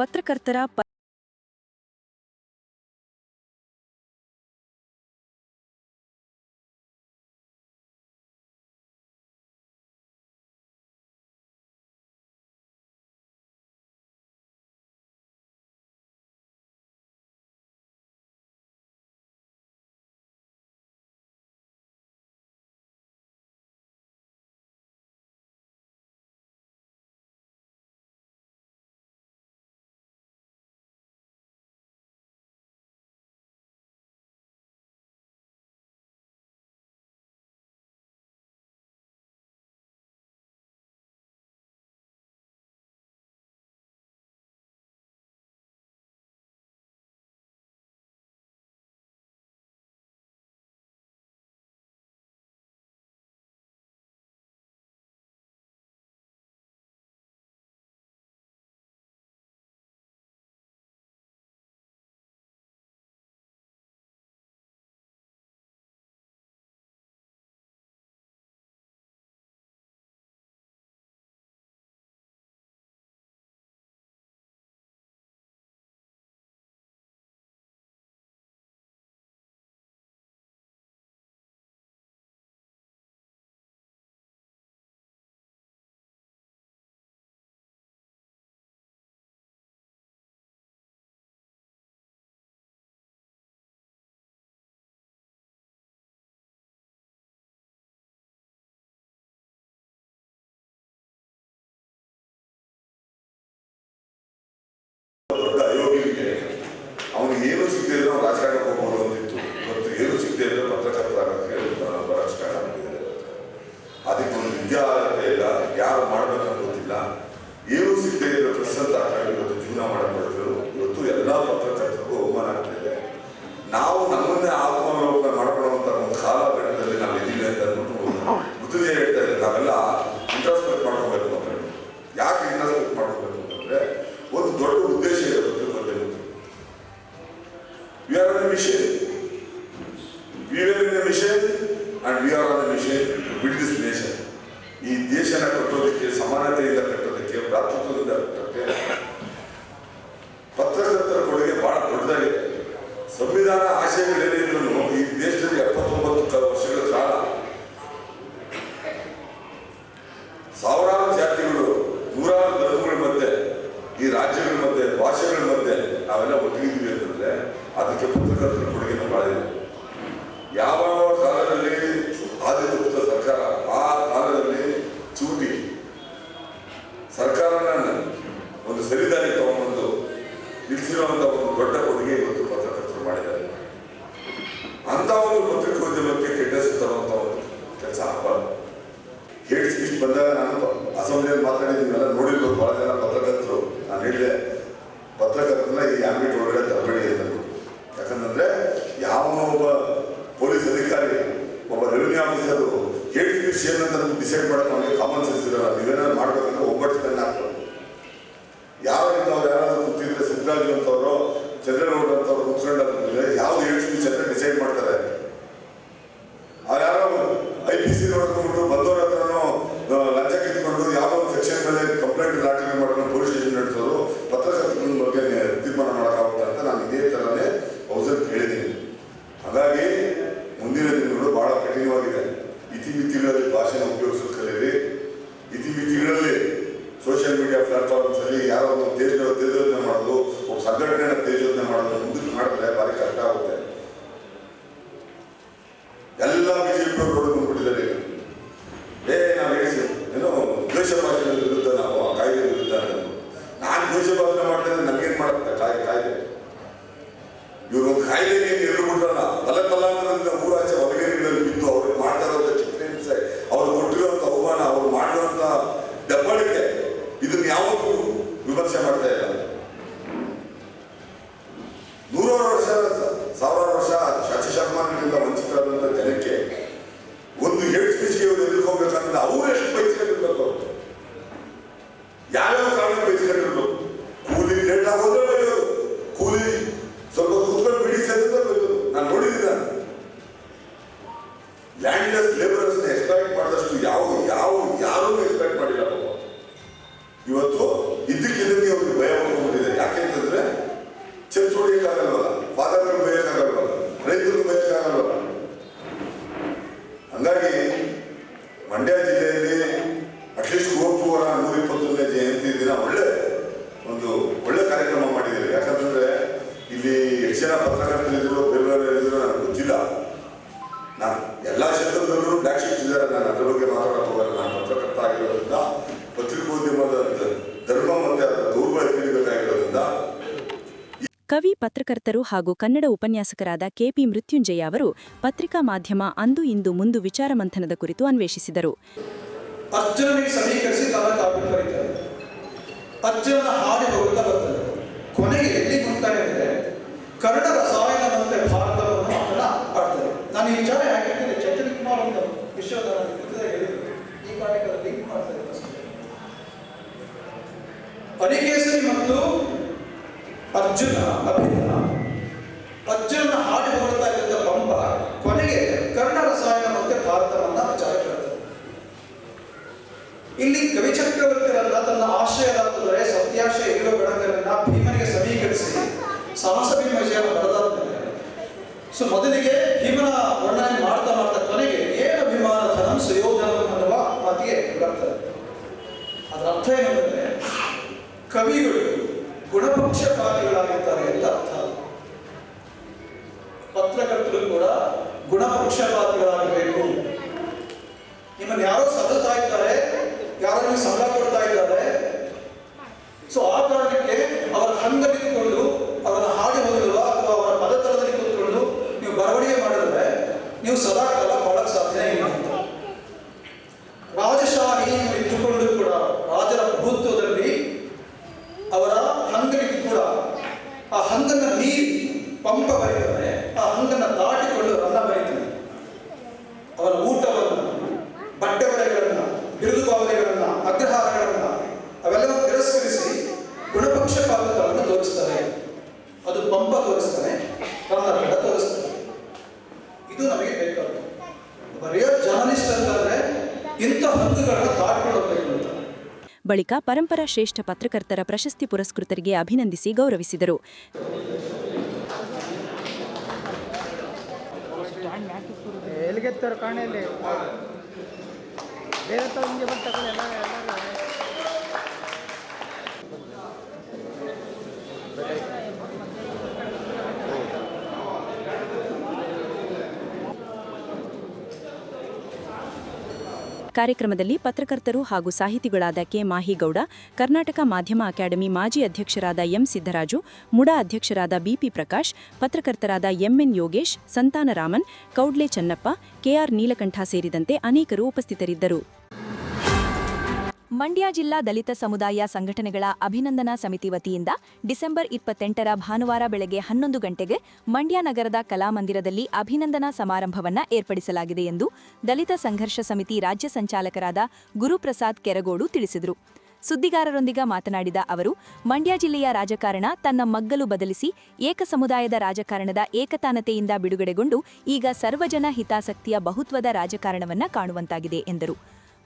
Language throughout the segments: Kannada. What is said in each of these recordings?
ಪತ್ರಕರ್ತರ ಅವನಿಗೆ ಏನು ಸಿಗದೆ ಇದ್ರೆ ನಾವು ರಾಜಕಾರಣಕ್ಕೆ ಹೋಗ್ಬೋದು ಅಂತಿತ್ತು. ಇವತ್ತು ಏನು ಸಿಗದೆ ಇದ್ರೆ ಪತ್ರಕರ್ತರಾಗಕ್ಕೆ ರಾಜಕಾರಣ ಮಾಡಿದ್ದಾರೆ. ಅದಕ್ಕೆ ಒಂದು ವಿದ್ಯಾರ್ಹತೆ ಇಲ್ಲ, ಯಾರು ಮಾಡ್ಬೇಕಂತ ಗೊತ್ತಿಲ್ಲ. ಏನು ಸಿಗದೆ ಇರೋ ಪ್ರೆಸ್ ಅಂತ ಹಾಕೊಂಡು ಇವತ್ತು ಜೀವನ ಮಾಡಬಾರ್ದು. ಇವತ್ತು ಎಲ್ಲ ಪತ್ರಕರ್ತರಿಗೂ ಅವಮಾನ ಆಗ್ತಿದೆ. ನಾವು ನಮ್ಮನ್ನೇ ಆತ್ಮಾವಲೋಕನ ಮಾಡ್ಕೊಳ್ಳುವಂತ ಒಂದು ಕಾಲಘಟ್ಟದಲ್ಲಿ ನಾವು ಇದ್ದೀವಿ ಅಂತ ಅಂದ್ಬಿಟ್ಟು ಮುದ್ದುಗೆ ಹೇಳ್ತಾ ಇದ್ದಾರೆ. ನಾವೆಲ್ಲ ಇಂಟ್ರಾಸ್ಪೆಕ್ಟ್ ಮಾಡ್ಕೋಬೇಕು ಅಂತ ಹೇಳಿ. ಯಾಕೆ ಇಂಟ್ರಾಸ್ಪೆಕ್ಟ್ ಮಾಡ್ಕೋಬೇಕು ಅಂತಂದ್ರೆ ಒಂದು ದೊಡ್ಡ ಉದ್ದೇಶ ಇದೆ. We are on a mission. We were in a mission and we are on a mission to build this nation. ಈ ದೇಶನ ಕಟ್ಟೋದಕ್ಕೆ, ಸಮಾನತೆಯಿಂದ ಕಟ್ಟೋದಕ್ಕೆ, ಭ್ರಾತೃತ್ವದಿಂದ ಕಟ್ಟೋದಕ್ಕೆ ಪತ್ರಕರ್ತರ ಕೊಡುಗೆ ಬಹಳ ದೊಡ್ಡದಾಗಿದೆ. ಸಂವಿಧಾನ ಆಶಯಗಳೇನಿದ್ರು ಈ ದೇಶದಲ್ಲಿ 79 ವರ್ಷಗಳ ಕಾಲ ಸಾವಿರಾರು ಜಾತಿಗಳು, ನೂರಾರು ಧರ್ಮಗಳ ಮಧ್ಯೆ, ಈ ರಾಜ್ಯಗಳ ಮಧ್ಯೆ, ಭಾಷೆಗಳ ಮಧ್ಯೆ ನಾವೆಲ್ಲ ಒಟ್ಟಿಗಿದ್ದೀವಿ ಅಂತಂದ್ರೆ ಅದಕ್ಕೆ ಪತ್ರಕರ್ತರ ಕೊಡುಗೆನೂ ಬಹಳ ಇದೆ. ಯಾವ ಕಾಲದಲ್ಲಿ ಆದಿತ್ಯ ಸರ್ಕಾರ, ಆ ಕಾಲದಲ್ಲಿ ಚೂಟಿ ಸರ್ಕಾರನ ಒಂದು ಸರಿದಾರಿ ತಗೊಂಡ್ಬಂದು ನಿಲ್ಲಿಸಿರುವಂತ ಒಂದು ದೊಡ್ಡ ಕೊಡುಗೆ ಇವತ್ತು ಪತ್ರಕರ್ತರು ಮಾಡಿದ್ದಾರೆ. ಅಂತ ಒಂದು ಪತ್ರಿಕೋದ್ಯಮಕ್ಕೆ ಕೆಟ್ಟ ಹೆಸರು ತರುವಂತ ಒಂದು ಕೆಲಸ ಆಗಬಾರ್ದು. ಹೇಟ್ ಸ್ಪೀಚ್ ಬಂದಾಗ ನಾನು ಅಸೆಂಬ್ಲಿಯಲ್ಲಿ ಮಾತಾಡಿದ್ದೀವೆಲ್ಲ ನೋಡಿರ್ಬೇಕು. ಬಹಳ ಜನ ಪತ್ರಕರ್ತರು ನಾನು ಹೇಳಿದೆ, ಪತ್ರಕರ್ತರನ್ನ ಈ ಆಂಬಿಟ್ ಒಳಗಡೆ ತರಬೇಡಿ ಅಂತ. ಯಾಕಂದ್ರೆ ಯಾವನೋ ಒಬ್ಬ ಪೊಲೀಸ್ ಅಧಿಕಾರಿ, ಒಬ್ಬ ರೆವಿನ್ಯೂ ಆಫೀಸರು ಹೇಟ್ ಸ್ಪೀಚ್ ಏನಂತ ಡಿಸೈಡ್ ಮಾಡೋಕೆ ನಮಗೆ ಕಾಮನ್ ಸೆನ್ಸ್ ಇರೋಲ್ಲ. ನೀವೇನಾದ್ರು ಮಾಡ್ಬೇಕಂದ್ರೆ ಒಬ್ಬಟ್ಟು ಹಾಕ್ಬೇಕು. ಯಾವ್ದು ಯಾರಾದ್ರೂ ಕೂತಿದ್ರೆ ಸಿದ್ದರಾಜು ಅಂತವರು, ಚಂದ್ರಗೌಡ ಅಂತವ್ರು ಕೂತ್ಕೊಂಡ್ರೆ ಯಾವ್ದು ಹೇಟ್ ಸ್ಪೀಚ್ ಅಂತ ಡಿಸೈಡ್ ಮಾಡ್ತಾರೆ. ಅವ್ರು ಯಾರೋ IPC ನೋಡ್ಕೊಂಡ್ಬಿಟ್ಟು ಬಂದವ್ರ ಹತ್ರನೋ ಲಂಚ ಕಿತ್ಕೊಂಡು ಯಾವ ಒಂದು ಸೆಕ್ಷನ್ ಮೇಲೆ ಕಂಪ್ಲೇಂಟ್ ದಾಖಲೆ ಮಾಡ್ಕೊಂಡು ಪೊಲೀಸ್ ಸ್ಟೇಷನ್ ನಡೆಸೋರು ಪತ್ರಕರ್ತರ ಬಗ್ಗೆ ತೀರ್ಮಾನ ಮಾಡೋಕ್ಕಾಗುತ್ತೆ ಅಂತ ನಾನು ಇದೇ ಥರನೇ ಹೌಸಲ್ಲಿ ಹೇಳಿದ್ದೀನಿ. ಹಾಗಾಗಿ ಮುಂದಿನ ದಿನಗಳು ಬಹಳ ಕಠಿಣವಾಗಿದೆ. ಇತಿಮಿತಿಗಳಲ್ಲಿ ಭಾಷೆನ ಉಪಯೋಗಿಸೋದು ಕಲೀರಿ. ಇತಿಮಿತಿಗಳಲ್ಲಿ ಸೋಷಿಯಲ್ ಮೀಡಿಯಾ ಪ್ಲಾಟ್ಫಾರ್ಮ್ಸ್ ಅಲ್ಲಿ ಯಾರೋ ಒಂದು ತೇಜೋಧನೆ ಮಾಡೋದು, ಒಬ್ಬ ಸಂಘಟನೆಯ ತೇಜೋಧನೆ ಮಾಡೋದು ಮುಂದಕ್ಕೆ ಮಾಡಿದ್ರೆ ಭಾರಿ ಕಷ್ಟ ಆಗುತ್ತೆ. ಎಲ್ಲ ಬಿಜೆಪಿಯವರು ನೋಡ್ಕೊಂಡ್ಬಿಟ್ಟಿದ್ದಾರೆ. ನಾವು ಹೇಳಿಸಿ ಏನೋ ದ್ವೇಷ ಭಾಷೆ ವಿರುದ್ಧ, ನಾವು ಆ ಕಾಯ್ದೆ ವಿರುದ್ಧ. ನಾನು ದ್ವೇಷ ಭಾಷಣ ಮಾಡಿದ್ರೆ ನಮ್ಗೇನ್ ಮಾಡುತ್ತೆ ಕಾಯ್ದೆ? ಇವರು ಒಂದು ಕಾಯ್ದೆಗೆ ಎದುರುಬಿಟ್ರಲ್ಲ, ತಲಾಂತರದಿಂದ ಊರಾಚೆ ಹೊಲಗೇರಿಗಳಲ್ಲಿ ಬಿದ್ದು ಅವ್ರಿಗೆ ಮಾಡ್ತಾ ಇರೋಂಥ ಚಿತ್ರಹಿಂಸೆ, ಅವ್ರು ಕೊಟ್ಟಿರುವಂಥ ಅವಮಾನ, ಅವ್ರು ಮಾಡಿರುವಂಥ ದಬ್ಬಳಿಕೆ, ಇದನ್ನ ಯಾವತ್ತೂ ವಿಮರ್ಶೆ ಮಾಡ್ತಾ ಇಲ್ಲ. ನೂರಾರು ವರ್ಷ, ಸಾವಿರಾರು ವರ್ಷ ಶತಶತಮಾನಗಳಿಂದ ವಂಚಿತರಾದಂಥ ಜನಕ್ಕೆ ಒಂದು ಹೇಟ್ ಸ್ಪೀಚ್ಗೆ ಇವರು ಎದುರ್ಕೋಬೇಕಂದ್ರೆ ಅವ್ರು ಎಷ್ಟು ಬಯಸ್ಕೊಂಡಿರ್ಬೇಕು, ಯಾವ್ಯಾವ ಕಾರಣ ಬಯಸ್ಕೊಂಡಿರ್ಬೇಕು. ಕೂಲಿ ಲೇಟ್ ಆಗೋದ್ರೆ ಬೈಯೋದು, ಕೂಲಿ ಸ್ವಲ್ಪ ಕೂತ್ಕೊಂಡು ಬಿಡಿಸಿದ್ರೆ ಬೈಯೋದು. ನಾನು ನೋಡಿದ್ದೀನಿ. ನಾನು ಲ್ಯಾಂಡ್ಲೆಸ್ ಲೇಬರರ್ಸ್ ಎಕ್ಸ್ಪೆಕ್ಟ್ ಮಾಡಿದಷ್ಟು ಯಾರೂ ಎಕ್ಸ್ಪೆಕ್ಟ್ ಮಾಡಿಲ್ಲ. ಇವತ್ತು ಇದ್ದಕ್ಕಿದ್ದಕ್ಕೆ ಅವ್ರಿಗೆ ಭಯ ಬಂದ್ಬಿಟ್ಟಿದೆ. ಯಾಕೆ ಪತ್ರಕರ್ತರು ಹಾಗೂ ಕನ್ನಡ ಉಪನ್ಯಾಸಕರಾದ ಕೆಪಿ ಮೃತ್ಯುಂಜಯ ಅವರು ಪತ್ರಿಕಾ ಮಾಧ್ಯಮ ಅಂದು ಇಂದು ಮುಂದು ವಿಚಾರ ಮಂಥನದ ಕುರಿತು ಅನ್ವೇಷಿಸಿದರು. ಅರ್ಜುನನಿಗೆ ಸಮೀಕರಿಸಿ ಅರ್ಜುನನ ಹಾಡಿ ಹೋಗುತ್ತಾ ಬರ್ತದೆ. ಕೊನೆಗೆ ಎಲ್ಲಿ ಮುಟ್ತಾರೆ ಅಂದರೆ ಕನ್ನಡ ರಸಾಯನ ಮತ್ತೆ ಭಾರತವನ್ನು ಮಾತ್ರ ಆಡ್ತಾರೆ. ನಾನು ಈ ವಿಚಾರ ಯಾಕಿದ್ದೇನೆ, ಚೈತನ್ಯ ಕುಮಾರ್ ಅಂತ ವಿಶ್ವದ ಹೇಳಿದ್ರು ಈ ಕಾರ್ಯಕ್ರಮದಲ್ಲಿ ಲಿಂಕ್ ಮಾಡ್ತಾರೆ. ಅನಿಕೇಸರಿ ಮತ್ತು ಅರ್ಜುನನ ಹಾಡಿ ಹೋಗುತ್ತಾ ಇದ್ದ ಪಂಪ ಕೊನೆಗೆ ಕನ್ನಡ ರಸಾಯನ ಮತ್ತೆ ಭಾರತವನ್ನ ವಿಚಾರ ಕೇಳ್ತಾರೆ. ಇಲ್ಲಿ ಕವಿ ಚಕ್ರವರ್ತಿರಲ್ಲ ತನ್ನ ಆಶಯದಾದರೆ ಸತ್ಯಾಶಯ ಇರುವ ಬೆಳಕನ್ನ ಭೀಮನಿಗೆ ಸಮೀಕರಿಸಿ ಸಾಹಸ ಭೀಮ ವಿಜಯ ಬರೆದಾದ್ಮೇಲೆ ಮೊದಲಿಗೆ ಭೀಮನ ವರ್ಣನೆ ಮಾಡ್ತಾ ಕೊನೆಗೆ ಏನ ಅಭಿಮಾನ ಧನಂ ಸುಯೋಧನ ಅನ್ನುವ ಮಾತಿಗೆ ಬರ್ತದೆ. ಅದರ ಅರ್ಥ ಏನಂದ್ರೆ ಕವಿಗಳು ಗುಣಪಕ್ಷಪಾತಿಗಳಾಗಿರ್ತಾರೆ ಅಂತ ಅರ್ಥ. ಪತ್ರಕರ್ತರು ಕೂಡ ಗುಣಪಕ್ಷಪಾತಿಗಳಾಗಬೇಕು. ನಿಮ್ಮನ್ನು ಯಾರೋ ಸದತಾ ಇದ್ದಾರೆ, ಯಾರೋ ನೀವು ಸಂಬಳ ಕೊಡ್ತಾ ಇದ್ದಾರೆ, ಆ ಕಾರಣಕ್ಕೆ ಅವರ ಹಂಗಲಿದ್ದುಕೊಂಡು ಅವರ ಹಾಡಿ ಹೊಗಳುವ ಅಥವಾ ಅವರ ಪದತಲದಲ್ಲಿ ಕೂತ್ಕೊಂಡು ನೀವು ಬರವಣಿಗೆ ಮಾಡಿದ್ರೆ ನೀವು ಸದಾಕಾಲ ಬಾಳಕ್ ಸಾಧ್ಯ ಇಲ್ಲ. ರಾಜಶಾಹಿ ಇದ್ದುಕೊಂಡು ಕೂಡ ರಾಜರ ಪ್ರಭುತ್ವದಲ್ಲಿ ಅವರ ಹಂಗಲಿದ್ದು ಕೂಡ ಆ ಹಂಗನ್ನ ಮೀರಿ ಪಂಪ ಬರೀತಾನೆ, ಆ ಹಂಗನ್ನ ದಾಟಿಕೊಂಡು ರನ್ನ ಬರೀತಾನೆ. ಅವರ ಊಟವನ್ನು, ಬಟ್ಟೆ ಬಳೆಗಳನ್ನ, ಬಿರುದು ಬಾವಲೆಗಳನ್ನ, ಅಗ್ರಹಾರಗಳನ್ನ ಅವೆಲ್ಲವನ್ನು ತಿರಸ್ಕರಿಸಿ ಗುಣಪಕ್ಷಪಾತಗಳನ್ನು ತೋರಿಸ್ತಾರೆ. ಅದು ಪಂಪ ತೋರಿಸ್ತಾನೆ, ಕನ್ನಡ ತೋರಿಸ್ತಾನೆ. ಇದು ನಮಗೆ ಬೇಕಾದ ರಿಯಲ್ ಜರ್ನಲಿಸ್ಟ್ ಅಂತಂದ್ರೆ ಇಂಥ ಹಂಗುಗಳನ್ನ ದಾಟ್ಕೊಂಡು ಹೋಗ್ಬೇಕು ಅಂತ. ಬಳಿಕ ಪರಂಪರಾ ಶ್ರೇಷ್ಠ ಪತ್ರಕರ್ತರ ಪ್ರಶಸ್ತಿ ಪುರಸ್ಕೃತರಿಗೆ ಅಭಿನಂದಿಸಿ ಗೌರವಿಸಿದರು. ಕಾರ್ಯಕ್ರಮದಲ್ಲಿ ಪತ್ರಕರ್ತರು ಹಾಗೂ ಸಾಹಿತಿಗಳಾದ ಕೆ ಮಾಹಿಗೌಡ, ಕರ್ನಾಟಕ ಮಾಧ್ಯಮ ಅಕಾಡೆಮಿ ಮಾಜಿ ಅಧ್ಯಕ್ಷರಾದ ಎಂ ಸಿದ್ದರಾಜು, ಮುಡಾ ಅಧ್ಯಕ್ಷರಾದ ಬಿಪಿ ಪ್ರಕಾಶ್, ಪತ್ರಕರ್ತರಾದ ಎಂಎನ್ ಯೋಗೇಶ್, ಸಂತಾನರಾಮನ್, ಕೌಡ್ಲೆ ಚನ್ನಪ್ಪ, ಕೆಆರ್ ನೀಲಕಂಠ ಸೇರಿದಂತೆ ಅನೇಕರು ಉಪಸ್ಥಿತರಿದ್ದರು. ಮಂಡ್ಯ ಜಿಲ್ಲಾ ದಲಿತ ಸಮುದಾಯ ಸಂಘಟನೆಗಳ ಅಭಿನಂದನಾ ಸಮಿತಿ ವತಿಯಿಂದ ಡಿಸೆಂಬರ್ 28ರ ಭಾನುವಾರ ಬೆಳಗ್ಗೆ 11 ಗಂಟೆಗೆ ಮಂಡ್ಯ ನಗರದ ಕಲಾಮಂದಿರದಲ್ಲಿ ಅಭಿನಂದನಾ ಸಮಾರಂಭವನ್ನು ಏರ್ಪಡಿಸಲಾಗಿದೆ ಎಂದು ದಲಿತ ಸಂಘರ್ಷ ಸಮಿತಿ ರಾಜ್ಯ ಸಂಚಾಲಕರಾದ ಗುರುಪ್ರಸಾದ್ ಕೆರಗೋಡು ತಿಳಿಸಿದರು. ಸುದ್ದಿಗಾರರೊಂದಿಗೆ ಮಾತನಾಡಿದ ಅವರು, ಮಂಡ್ಯ ಜಿಲ್ಲೆಯ ರಾಜಕಾರಣ ತನ್ನ ಮಗ್ಗಲು ಬದಲಿಸಿ ಏಕ ಸಮುದಾಯದ ರಾಜಕಾರಣದ ಏಕತಾನತೆಯಿಂದ ಬಿಡುಗಡೆಗೊಂಡು ಈಗ ಸರ್ವಜನ ಹಿತಾಸಕ್ತಿಯ ಬಹುತ್ವದ ರಾಜಕಾರಣವನ್ನು ಕಾಣುವಂತಾಗಿದೆ ಎಂದರು.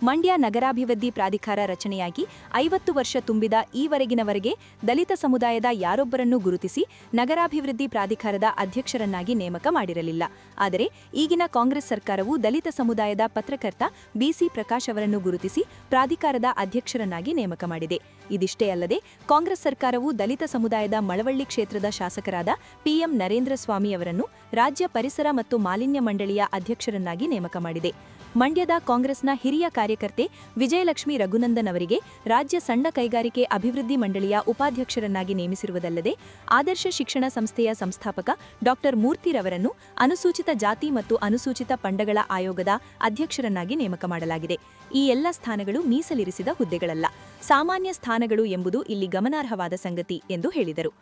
ಮಂಡ್ಯ ನಗರಾಭಿವೃದ್ಧಿ ಪ್ರಾಧಿಕಾರ ರಚನೆಯಾಗಿ 50 ವರ್ಷ ತುಂಬಿದ ಈವರೆಗಿನವರೆಗೆ ದಲಿತ ಸಮುದಾಯದ ಯಾರೊಬ್ಬರನ್ನೂ ಗುರುತಿಸಿ ನಗರಾಭಿವೃದ್ಧಿ ಪ್ರಾಧಿಕಾರದ ಅಧ್ಯಕ್ಷರನ್ನಾಗಿ ನೇಮಕ ಮಾಡಿರಲಿಲ್ಲ. ಆದರೆ ಈಗಿನ ಕಾಂಗ್ರೆಸ್ ಸರ್ಕಾರವು ದಲಿತ ಸಮುದಾಯದ ಪತ್ರಕರ್ತ ಬಿಸಿ ಪ್ರಕಾಶ್ ಅವರನ್ನು ಗುರುತಿಸಿ ಪ್ರಾಧಿಕಾರದ ಅಧ್ಯಕ್ಷರನ್ನಾಗಿ ನೇಮಕ ಮಾಡಿದೆ. ಇದಿಷ್ಟೇ ಅಲ್ಲದೆ ಕಾಂಗ್ರೆಸ್ ಸರ್ಕಾರವು ದಲಿತ ಸಮುದಾಯದ ಮಳವಳ್ಳಿ ಕ್ಷೇತ್ರದ ಶಾಸಕರಾದ ಪಿಎಂ ನರೇಂದ್ರ ಸ್ವಾಮಿ ಅವರನ್ನು ರಾಜ್ಯ ಪರಿಸರ ಮತ್ತು ಮಾಲಿನ್ಯ ಮಂಡಳಿಯ ಅಧ್ಯಕ್ಷರನ್ನಾಗಿ ನೇಮಕ ಮಾಡಿದೆ. ಮಂಡ್ಯದ ಕಾಂಗ್ರೆಸ್ನ ಹಿರಿಯ ಕಾರ್ಯಕರ್ತೆ ವಿಜಯಲಕ್ಷ್ಮಿ ರಘುನಂದನ್ ಅವರಿಗೆ ರಾಜ್ಯ ಸಣ್ಣ ಕೈಗಾರಿಕೆ ಅಭಿವೃದ್ಧಿ ಮಂಡಳಿಯ ಉಪಾಧ್ಯಕ್ಷರನ್ನಾಗಿ ನೇಮಿಸಿರುವುದಲ್ಲದೆ ಆದರ್ಶ ಶಿಕ್ಷಣ ಸಂಸ್ಥೆಯ ಸಂಸ್ಥಾಪಕ ಡಾ ಮೂರ್ತಿರವರನ್ನು ಅನುಸೂಚಿತ ಜಾತಿ ಮತ್ತು ಅನುಸೂಚಿತ ಪಂಗಡಗಳ ಆಯೋಗದ ಅಧ್ಯಕ್ಷರನ್ನಾಗಿ ನೇಮಕ ಮಾಡಲಾಗಿದೆ. ಈ ಎಲ್ಲ ಸ್ಥಾನಗಳು ಮೀಸಲಿರಿಸಿದ ಹುದ್ದೆಗಳಲ್ಲ, ಸಾಮಾನ್ಯ ಸ್ಥಾನಗಳು ಎಂಬುದು ಇಲ್ಲಿ ಗಮನಾರ್ಹವಾದ ಸಂಗತಿ ಎಂದು ಹೇಳಿದರು.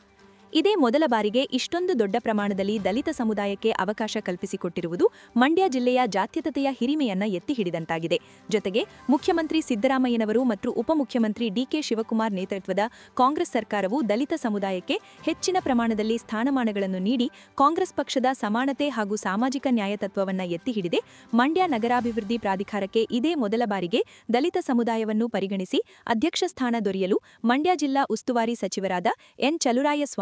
ಇದೇ ಮೊದಲ ಬಾರಿಗೆ ಇಷ್ಟೊಂದು ದೊಡ್ಡ ಪ್ರಮಾಣದಲ್ಲಿ ದಲಿತ ಸಮುದಾಯಕ್ಕೆ ಅವಕಾಶ ಕಲ್ಪಿಸಿಕೊಟ್ಟಿರುವುದು ಮಂಡ್ಯ ಜಿಲ್ಲೆಯ ಜಾತ್ಯತೀತತೆಯ ಹಿರಿಮೆಯನ್ನ ಎತ್ತಿ ಹಿಡಿದಂತಾಗಿದೆ. ಜೊತೆಗೆ ಮುಖ್ಯಮಂತ್ರಿ ಸಿದ್ದರಾಮಯ್ಯನವರು ಮತ್ತು ಉಪಮುಖ್ಯಮಂತ್ರಿ ಡಿಕೆ ಶಿವಕುಮಾರ್ ನೇತೃತ್ವದ ಕಾಂಗ್ರೆಸ್ ಸರ್ಕಾರವು ದಲಿತ ಸಮುದಾಯಕ್ಕೆ ಹೆಚ್ಚಿನ ಪ್ರಮಾಣದಲ್ಲಿ ಸ್ಥಾನಮಾನಗಳನ್ನು ನೀಡಿ ಕಾಂಗ್ರೆಸ್ ಪಕ್ಷದ ಸಮಾನತೆ ಹಾಗೂ ಸಾಮಾಜಿಕ ನ್ಯಾಯ ತತ್ವವನ್ನು ಎತ್ತಿ ಹಿಡಿದೆ. ಮಂಡ್ಯ ನಗರಾಭಿವೃದ್ಧಿ ಪ್ರಾಧಿಕಾರಕ್ಕೆ ಇದೇ ಮೊದಲ ಬಾರಿಗೆ ದಲಿತ ಸಮುದಾಯವನ್ನು ಪರಿಗಣಿಸಿ ಅಧ್ಯಕ್ಷ ಸ್ಥಾನ ದೊರೆಯಲು ಮಂಡ್ಯ ಜಿಲ್ಲಾ ಉಸ್ತುವಾರಿ ಸಚಿವರಾದ ಎನ್ ಚಲುರಾಯಸ್ವಾಮಿ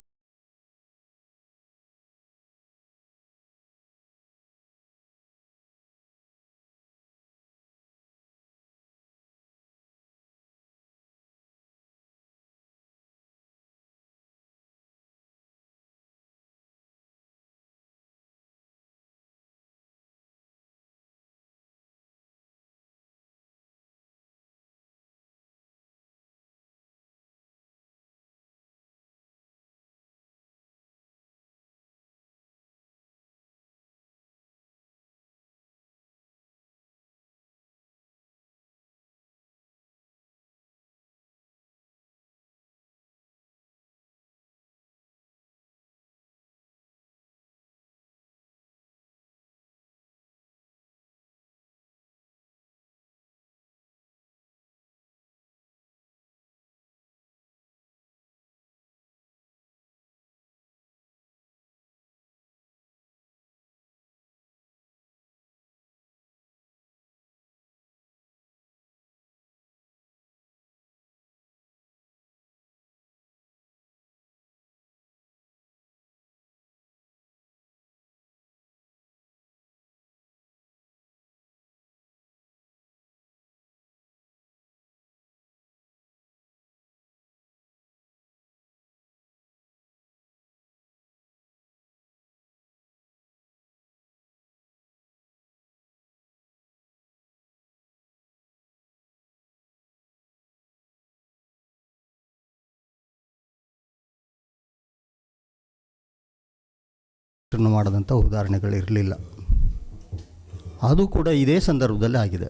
ಮಾಡಿದಂಥ ಉದಾಹರಣೆಗಳಿರಲಿಲ್ಲ. ಅದು ಕೂಡ ಇದೇ ಸಂದರ್ಭದಲ್ಲಿ ಆಗಿದೆ.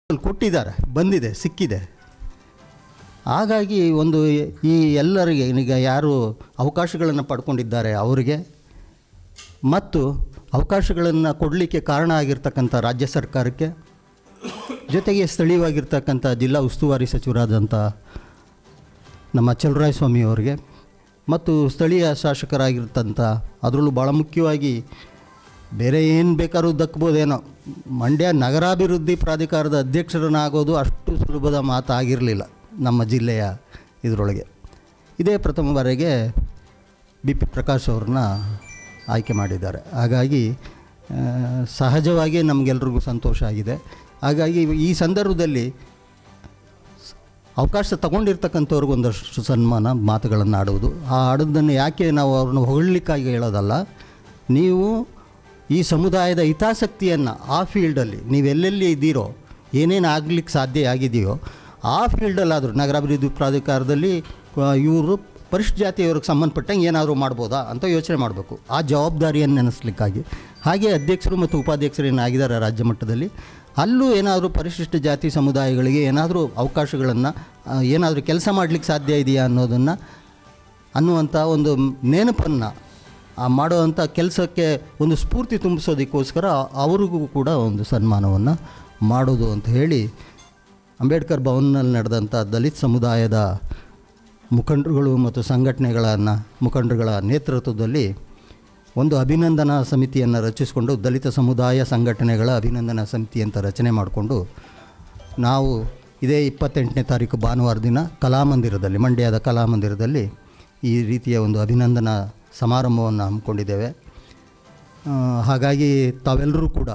ಕೊಟ್ಟಿದ್ದಾರೆ, ಬಂದಿದೆ, ಸಿಕ್ಕಿದೆ. ಹಾಗಾಗಿ ಒಂದು ಈ ಎಲ್ಲರಿಗೆ ಈಗ ಯಾರು ಅವಕಾಶಗಳನ್ನು ಪಡ್ಕೊಂಡಿದ್ದಾರೆ ಅವರಿಗೆ ಮತ್ತು ಅವಕಾಶಗಳನ್ನು ಕೊಡಲಿಕ್ಕೆ ಕಾರಣ ಆಗಿರ್ತಕ್ಕಂಥ ರಾಜ್ಯ ಸರ್ಕಾರಕ್ಕೆ, ಜೊತೆಗೆ ಸ್ಥಳೀಯವಾಗಿರ್ತಕ್ಕಂಥ ಜಿಲ್ಲಾ ಉಸ್ತುವಾರಿ ಸಚಿವರಾದಂಥ ನಮ್ಮ ಚಲುವರಾಯಸ್ವಾಮಿ ಅವರಿಗೆ ಮತ್ತು ಸ್ಥಳೀಯ ಶಾಸಕರಾಗಿರ್ತಂಥ, ಅದರಲ್ಲೂ ಭಾಳ ಮುಖ್ಯವಾಗಿ ಬೇರೆ ಏನು ಬೇಕಾದ್ರೂ ದಕ್ಬೋದೇನೋ, ಮಂಡ್ಯ ನಗರಾಭಿವೃದ್ಧಿ ಪ್ರಾಧಿಕಾರದ ಅಧ್ಯಕ್ಷರನ್ನಾಗೋದು ಅಷ್ಟು ಸುಲಭದ ಮಾತಾಗಿರಲಿಲ್ಲ ನಮ್ಮ ಜಿಲ್ಲೆಯ ಇದರೊಳಗೆ. ಇದೇ ಪ್ರಥಮ ಬಾರಿಗೆ BP ಪ್ರಕಾಶ್ ಅವ್ರನ್ನ ಆಯ್ಕೆ ಮಾಡಿದ್ದಾರೆ. ಹಾಗಾಗಿ ಸಹಜವಾಗಿ ನಮಗೆಲ್ರಿಗೂ ಸಂತೋಷ ಆಗಿದೆ. ಹಾಗಾಗಿ ಈ ಸಂದರ್ಭದಲ್ಲಿ ಅವಕಾಶ ತಗೊಂಡಿರ್ತಕ್ಕಂಥವ್ರಿಗೆ ಒಂದಷ್ಟು ಸನ್ಮಾನ ಮಾತುಗಳನ್ನು ಆಡುವುದು. ಆ ಆಡೋದನ್ನು ಯಾಕೆ ನಾವು ಅವ್ರನ್ನ ಹೊಗಳಲಿಕ್ಕಾಗಿ ಹೇಳೋದಲ್ಲ, ನೀವು ಈ ಸಮುದಾಯದ ಹಿತಾಸಕ್ತಿಯನ್ನು ಆ ಫೀಲ್ಡಲ್ಲಿ ನೀವೆಲ್ಲೆಲ್ಲಿ ಇದ್ದೀರೋ, ಏನೇನು ಆಗಲಿಕ್ಕೆ ಸಾಧ್ಯ ಆಗಿದೆಯೋ ಆ ಫೀಲ್ಡಲ್ಲಾದರೂ ನಗರಾಭಿವೃದ್ಧಿ ಪ್ರಾಧಿಕಾರದಲ್ಲಿ ಇವರು ಪರಿಶಿಷ್ಟ ಜಾತಿಯವ್ರಿಗೆ ಸಂಬಂಧಪಟ್ಟಂಗೆ ಏನಾದರೂ ಮಾಡ್ಬೋದಾ ಅಂತ ಯೋಚನೆ ಮಾಡಬೇಕು, ಆ ಜವಾಬ್ದಾರಿಯನ್ನು ನೆನೆಸ್ಲಿಕ್ಕಾಗಿ. ಹಾಗೆ ಅಧ್ಯಕ್ಷರು ಮತ್ತು ಉಪಾಧ್ಯಕ್ಷರು ಏನಾಗಿದ್ದಾರೆ ರಾಜ್ಯ ಮಟ್ಟದಲ್ಲಿ, ಅಲ್ಲೂ ಏನಾದರೂ ಪರಿಶಿಷ್ಟ ಜಾತಿ ಸಮುದಾಯಗಳಿಗೆ ಏನಾದರೂ ಅವಕಾಶಗಳನ್ನು ಏನಾದರೂ ಕೆಲಸ ಮಾಡಲಿಕ್ಕೆ ಸಾಧ್ಯ ಇದೆಯಾ ಅನ್ನುವಂಥ ಒಂದು ನೆನಪನ್ನು ಮಾಡುವಂಥ ಕೆಲಸಕ್ಕೆ ಒಂದು ಸ್ಫೂರ್ತಿ ತುಂಬಿಸೋದಕ್ಕೋಸ್ಕರ ಅವರಿಗೂ ಕೂಡ ಒಂದು ಸನ್ಮಾನವನ್ನು ಮಾಡೋದು ಅಂತ ಹೇಳಿ, ಅಂಬೇಡ್ಕರ್ ಭವನ್ನಲ್ಲಿ ನಡೆದಂಥ ದಲಿತ ಸಮುದಾಯದ ಮುಖಂಡರುಗಳು ಮತ್ತು ಮುಖಂಡರುಗಳ ನೇತೃತ್ವದಲ್ಲಿ ಒಂದು ಅಭಿನಂದನಾ ಸಮಿತಿಯನ್ನು ರಚಿಸಿಕೊಂಡು, ದಲಿತ ಸಮುದಾಯ ಸಂಘಟನೆಗಳ ಅಭಿನಂದನಾ ಸಮಿತಿ ಅಂತ ರಚನೆ ಮಾಡಿಕೊಂಡು, ನಾವು ಇದೇ 28ನೇ ತಾರೀಕು ಭಾನುವಾರ ದಿನ ಕಲಾಮಂದಿರದಲ್ಲಿ, ಮಂಡ್ಯದ ಕಲಾಮಂದಿರದಲ್ಲಿ ಈ ರೀತಿಯ ಒಂದು ಅಭಿನಂದನಾ ಸಮಾರಂಭವನ್ನು ಹಮ್ಮಿಕೊಂಡಿದ್ದೇವೆ. ಹಾಗಾಗಿ ತಾವೆಲ್ಲರೂ ಕೂಡ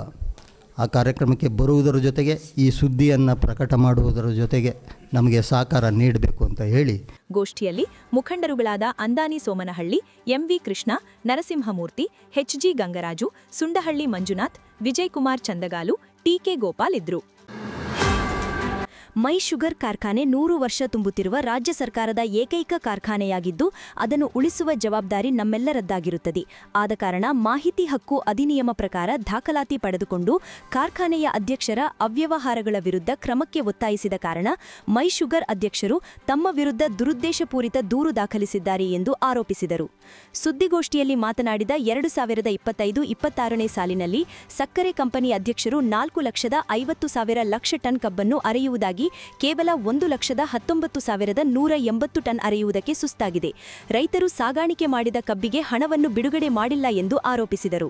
ಆ ಕಾರ್ಯಕ್ರಮಕ್ಕೆ ಬರುವುದರ ಜೊತೆಗೆ ಈ ಸುದ್ದಿಯನ್ನು ಪ್ರಕಟ ಮಾಡುವುದರ ಜೊತೆಗೆ ನಮಗೆ ಸಹಕಾರ ನೀಡಬೇಕು ಅಂತ ಹೇಳಿ, ಗೋಷ್ಠಿಯಲ್ಲಿ ಮುಖಂಡರುಗಳಾದ Andani Somanahalli, MV Krishna, Narasimhamurthy, HG Gangaraju, Sundahalli Manjunath, Vijayakumar Chandagalu, TK Gopal ಇದ್ರು. ಮೈ ಶುಗರ್ ಕಾರ್ಖಾನೆ 100 ವರ್ಷ ತುಂಬುತ್ತಿರುವ ರಾಜ್ಯ ಸರ್ಕಾರದ ಏಕೈಕ ಕಾರ್ಖಾನೆಯಾಗಿದ್ದು, ಅದನ್ನು ಉಳಿಸುವ ಜವಾಬ್ದಾರಿ ನಮ್ಮೆಲ್ಲರದ್ದಾಗಿರುತ್ತದೆ. ಆದ ಕಾರಣ ಮಾಹಿತಿ ಹಕ್ಕು ಅಧಿನಿಯಮ ಪ್ರಕಾರ ದಾಖಲಾತಿ ಪಡೆದುಕೊಂಡು ಕಾರ್ಖಾನೆಯ ಅಧ್ಯಕ್ಷರ ಅವ್ಯವಹಾರಗಳ ವಿರುದ್ಧ ಕ್ರಮಕ್ಕೆ ಒತ್ತಾಯಿಸಿದ ಕಾರಣ ಮೈ ಶುಗರ್ ಅಧ್ಯಕ್ಷರು ತಮ್ಮ ವಿರುದ್ಧ ದುರುದ್ದೇಶಪೂರಿತ ದೂರು ದಾಖಲಿಸಿದ್ದಾರೆ ಎಂದು ಆರೋಪಿಸಿದರು. ಸುದ್ದಿಗೋಷ್ಠಿಯಲ್ಲಿ ಮಾತನಾಡಿದ 2025-26ನೇ ಸಾಲಿನಲ್ಲಿ ಸಕ್ಕರೆ ಕಂಪನಿ ಅಧ್ಯಕ್ಷರು 4,50,000 ಲಕ್ಷ ಟನ್ ಕಬ್ಬನ್ನು ಅರೆಯುವುದಾಗಿ ಕೇವಲ 1,19,180 ಟನ್ ಅರೆಯುವುದಕ್ಕೆ ಸುಸ್ತಾಗಿದೆ. ರೈತರು ಸಾಗಾಣಿಕೆ ಮಾಡಿದ ಕಬ್ಬಿಗೆ ಹಣವನ್ನು ಬಿಡುಗಡೆ ಮಾಡಿಲ್ಲ ಎಂದು ಆರೋಪಿಸಿದರು.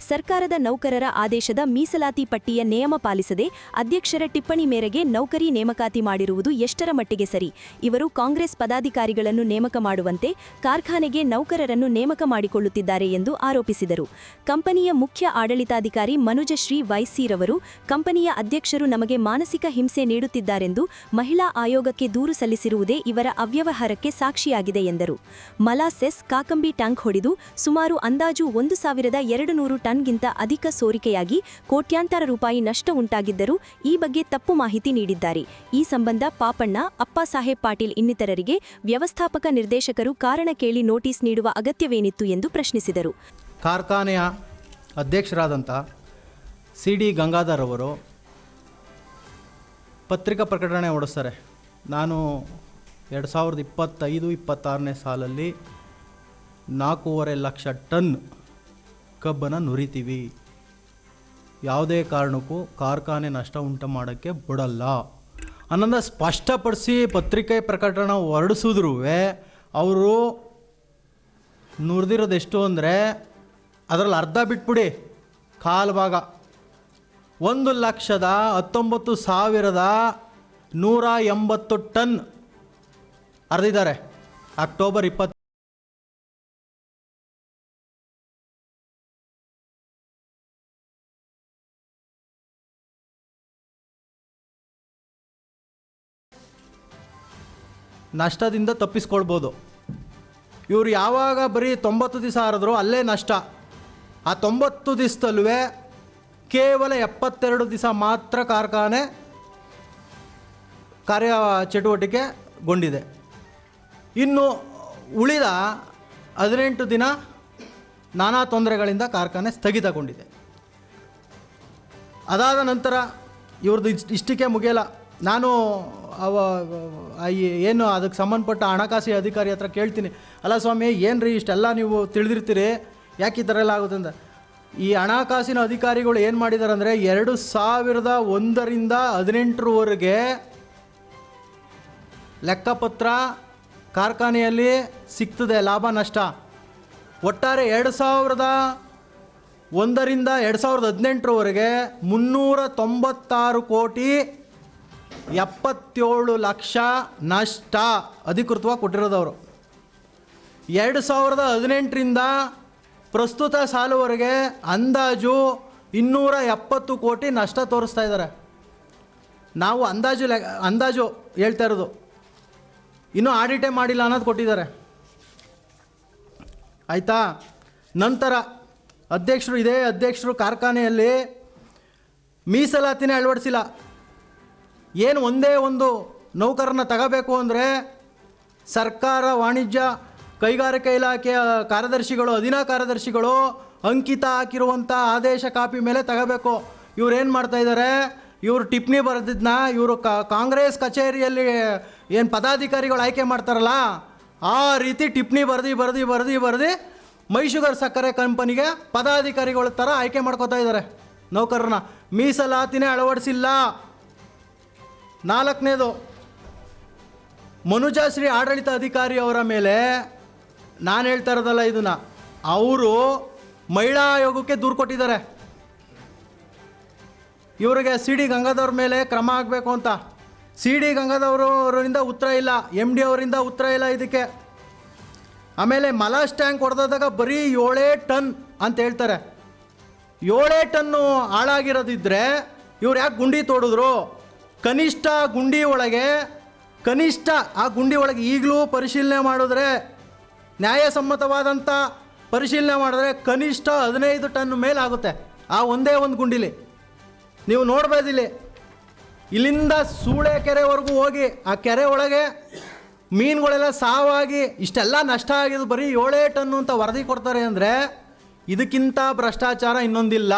ಸರ್ಕಾರದ ನೌಕರರ ಆದೇಶದ ಮೀಸಲಾತಿ ಪಟ್ಟಿಯ ನಿಯಮ ಪಾಲಿಸದೆ ಅಧ್ಯಕ್ಷರ ಟಿಪ್ಪಣಿ ಮೇರೆಗೆ ನೌಕರಿ ನೇಮಕಾತಿ ಮಾಡಿರುವುದು ಎಷ್ಟರ ಮಟ್ಟಿಗೆ ಸರಿ? ಇವರು ಕಾಂಗ್ರೆಸ್ ಪದಾಧಿಕಾರಿಗಳನ್ನು ನೇಮಕ ಮಾಡುವಂತೆ ಕಾರ್ಖಾನೆಗೆ ನೌಕರರನ್ನು ನೇಮಕ ಮಾಡಿಕೊಳ್ಳುತ್ತಿದ್ದಾರೆ ಎಂದು ಆರೋಪಿಸಿದರು. ಕಂಪನಿಯ ಮುಖ್ಯ ಆಡಳಿತಾಧಿಕಾರಿ ಮನುಜಶ್ರೀ ವೈಸಿರವರು ಕಂಪನಿಯ ಅಧ್ಯಕ್ಷರು ನಮಗೆ ಮಾನಸಿಕ ಹಿಂಸೆ ನೀಡುತ್ತಿದ್ದಾರೆಂದು ಮಹಿಳಾ ಆಯೋಗಕ್ಕೆ ದೂರು ಸಲ್ಲಿಸಿರುವುದೇ ಇವರ ಅವ್ಯವಹಾರಕ್ಕೆ ಸಾಕ್ಷಿಯಾಗಿದೆ ಎಂದರು. ಮಲಾಸೆಸ್ ಕಾಕಂಬಿ ಟ್ಯಾಂಕ್ ಹೊಡೆದು ಸುಮಾರು ಅಂದಾಜು 1,200 ಟನ್ಗಿಂತ ಅಧಿಕ ಸೋರಿಕೆಯಾಗಿ ಕೋಟ್ಯಾಂತರ ರೂಪಾಯಿ ನಷ್ಟ ಉಂಟಾಗಿದ್ದರೂ ಈ ಬಗ್ಗೆ ತಪ್ಪು ಮಾಹಿತಿ ನೀಡಿದ್ದಾರೆ. ಈ ಸಂಬಂಧ ಪಾಪಣ್ಣ, ಅಪ್ಪಾಸಾಹೇಬ್ ಪಾಟೀಲ್ ಇನ್ನಿತರರಿಗೆ ವ್ಯವಸ್ಥಾಪಕ ನಿರ್ದೇಶಕರು ಕಾರಣ ಕೇಳಿ ನೋಟಿಸ್ ನೀಡುವ ಅಗತ್ಯವೇನಿತ್ತು ಎಂದು ಪ್ರಶ್ನಿಸಿದರು. ಕಾರ್ಖಾನೆಯ ಅಧ್ಯಕ್ಷರಾದಂಥ CD ಗಂಗಾಧರ್ ಅವರು ಪತ್ರಿಕಾ ಪ್ರಕಟಣೆ ಹೊರಡಿಸ್ತಾರೆ. ನಾನು 2025-26ನೇ ಸಾಲಲ್ಲಿ 4.5 ಲಕ್ಷ ಟನ್ ಕಬ್ಬನ್ನು ನುರಿತೀವಿ, ಯಾವುದೇ ಕಾರಣಕ್ಕೂ ಕಾರ್ಖಾನೆ ನಷ್ಟ ಉಂಟು ಮಾಡೋಕ್ಕೆ ಬಿಡಲ್ಲ ಅನ್ನೋದ ಸ್ಪಷ್ಟಪಡಿಸಿ ಪತ್ರಿಕೆ ಪ್ರಕಟಣೆ ಹೊರಡಿಸಿದ್ರೂ ಅವರು ನುರಿದಿರೋದೆಷ್ಟು ಅಂದರೆ ಅದರಲ್ಲಿ ಅರ್ಧ ಬಿಟ್ಬಿಡಿ, ಕಾಲು ಭಾಗ 1,19,180 ಟನ್ ಅರ್ದಿದ್ದಾರೆ. ಅಕ್ಟೋಬರ್ 20 ನಷ್ಟದಿಂದ ತಪ್ಪಿಸ್ಕೊಳ್ಬೋದು. ಇವರು ಯಾವಾಗ ಬರೀ 90 ದಿವಸ ಹರಿದ್ರು ಅಲ್ಲೇ ನಷ್ಟ. ಆ 90 ದಿವಸದಲ್ಲೂ ಕೇವಲ 72 ದಿವಸ ಮಾತ್ರ ಕಾರ್ಖಾನೆ ಕಾರ್ಯ ಚಟುವಟಿಕೆಗೊಂಡಿದೆ. ಇನ್ನು ಉಳಿದ 18 ದಿನ ನಾನಾ ತೊಂದರೆಗಳಿಂದ ಕಾರ್ಖಾನೆ ಸ್ಥಗಿತಗೊಂಡಿದೆ. ಅದಾದ ನಂತರ ಇವ್ರದ್ದು ಇಷ್ಟಕ್ಕೆ ಮುಗಿಯಲ್ಲ. ನಾನು ಏನು ಅದಕ್ಕೆ ಸಂಬಂಧಪಟ್ಟ ಹಣಕಾಸು ಅಧಿಕಾರಿ ಹತ್ರ ಕೇಳ್ತೀನಿ, ಅಲ್ಲ ಸ್ವಾಮಿ ಏನು ರೀ ಇಷ್ಟೆಲ್ಲ ನೀವು ತಿಳಿದಿರ್ತೀರಿ, ಯಾಕೆ ಈ ಥರ ಎಲ್ಲ ಆಗುತ್ತೆ ಅಂತ. ಈ ಹಣಕಾಸಿನ ಅಧಿಕಾರಿಗಳು ಏನು ಮಾಡಿದ್ದಾರೆ ಅಂದರೆ 2001ರಿಂದ 2018ರವರೆಗೆ ಲೆಕ್ಕಪತ್ರ ಕಾರ್ಖಾನೆಯಲ್ಲಿ ಸಿಗ್ತದೆ, ಲಾಭ ನಷ್ಟ. ಒಟ್ಟಾರೆ 2001ರಿಂದ 2018ರವರೆಗೆ 396 ಕೋಟಿ 77 ಲಕ್ಷ ನಷ್ಟ ಅಧಿಕೃತವಾಗಿ ಕೊಟ್ಟಿರೋದವರು. 2018ರಿಂದ ಪ್ರಸ್ತುತ ಸಾಲುವರೆಗೆ ಅಂದಾಜು 270 ಕೋಟಿ ನಷ್ಟ ತೋರಿಸ್ತಾ ಇದ್ದಾರೆ. ನಾವು ಅಂದಾಜು ಹೇಳ್ತಾ ಇರೋದು, ಇನ್ನೂ ಆಡಿಟೇ ಮಾಡಿಲ್ಲ ಅನ್ನೋದು ಕೊಟ್ಟಿದ್ದಾರೆ. ಆಯಿತಾ. ನಂತರ ಇದೇ ಅಧ್ಯಕ್ಷರು ಕಾರ್ಖಾನೆಯಲ್ಲಿ ಮೀಸಲಾತಿನೇ ಅಳವಡಿಸಿಲ್ಲ. ಏನು ಒಂದೇ ಒಂದು ನೌಕರನ್ನ ತಗೋಬೇಕು ಅಂದರೆ ಸರ್ಕಾರ ವಾಣಿಜ್ಯ ಕೈಗಾರಿಕಾ ಇಲಾಖೆಯ ಕಾರ್ಯದರ್ಶಿಗಳು 14 ಕಾರ್ಯದರ್ಶಿಗಳು ಅಂಕಿತ ಹಾಕಿರುವಂಥ ಆದೇಶ ಕಾಪಿ ಮೇಲೆ ತಗೋಬೇಕು. ಇವ್ರು ಏನು ಮಾಡ್ತಾಯಿದ್ದಾರೆ, ಇವರು ಟಿಪ್ಪಣಿ ಬರೆದಿದ್ದನ್ನ ಇವರು ಕಾಂಗ್ರೆಸ್ ಕಚೇರಿಯಲ್ಲಿ ಏನು ಪದಾಧಿಕಾರಿಗಳು ಆಯ್ಕೆ ಮಾಡ್ತಾರಲ್ಲ ಆ ರೀತಿ ಟಿಪ್ಪಣಿ ಬರೆದು ಮೈಶುಗರ್ ಸಕ್ಕರೆ ಕಂಪನಿಗೆ ಪದಾಧಿಕಾರಿಗಳ ಥರ ಆಯ್ಕೆ ಮಾಡ್ಕೋತಾ ಇದ್ದಾರೆ ನೌಕರರನ್ನ. ಮೀಸಲಾತಿನೇ ಅಳವಡಿಸಿಲ್ಲ. 4ನೇದು, ಮನುಜಶ್ರೀ ಆಡಳಿತ ಅಧಿಕಾರಿ ಅವರ ಮೇಲೆ ನಾನು ಹೇಳ್ತಾ ಇರೋದಲ್ಲ ಇದನ್ನು, ಅವರು ಮಹಿಳಾ ಆಯೋಗಕ್ಕೆ ದೂರು ಕೊಟ್ಟಿದ್ದಾರೆ. ಇವರಿಗೆ CD ಗಂಗಾಧವ್ರ ಮೇಲೆ ಕ್ರಮ ಆಗಬೇಕು ಅಂತ. CD ಗಂಗಾಧವರಿಂದ ಉತ್ತರ ಇಲ್ಲ, MD ಅವರಿಂದ ಉತ್ತರ ಇಲ್ಲ ಇದಕ್ಕೆ. ಆಮೇಲೆ ಮಲಾಸ್ ಟ್ಯಾಂಕ್ ಹೊಡೆದಾಗ ಬರೀ 7 ಟನ್ ಅಂತ ಹೇಳ್ತಾರೆ. 7 ಟನ್ನು ಹಾಳಾಗಿರೋದಿದ್ದರೆ ಇವ್ರು ಯಾಕೆ ಗುಂಡಿ ತೋಡಿದ್ರು? ಕನಿಷ್ಠ ಆ ಗುಂಡಿ ಒಳಗೆ ಈಗಲೂ ಪರಿಶೀಲನೆ ಮಾಡಿದ್ರೆ, ನ್ಯಾಯಸಮ್ಮತವಾದಂಥ ಪರಿಶೀಲನೆ ಮಾಡಿದ್ರೆ ಕನಿಷ್ಠ 15 ಟನ್ ಮೇಲಾಗುತ್ತೆ ಆ ಒಂದೇ ಒಂದು ಗುಂಡಿಲಿ. ನೀವು ನೋಡ್ಬೋದಿಲ್ಲಿ, ಇಲ್ಲಿಂದ ಸೂಳೆ ಕೆರೆವರೆಗೂ ಹೋಗಿ ಆ ಕೆರೆ ಒಳಗೆ ಮೀನುಗಳೆಲ್ಲ ಸಾವಾಗಿ ಇಷ್ಟೆಲ್ಲ ನಷ್ಟ ಆಗಿದ್ದು ಬರೀ 7 ಟನ್ನು ಅಂತ ವರದಿ ಕೊಡ್ತಾರೆ ಅಂದರೆ ಇದಕ್ಕಿಂತ ಭ್ರಷ್ಟಾಚಾರ ಇನ್ನೊಂದಿಲ್ಲ.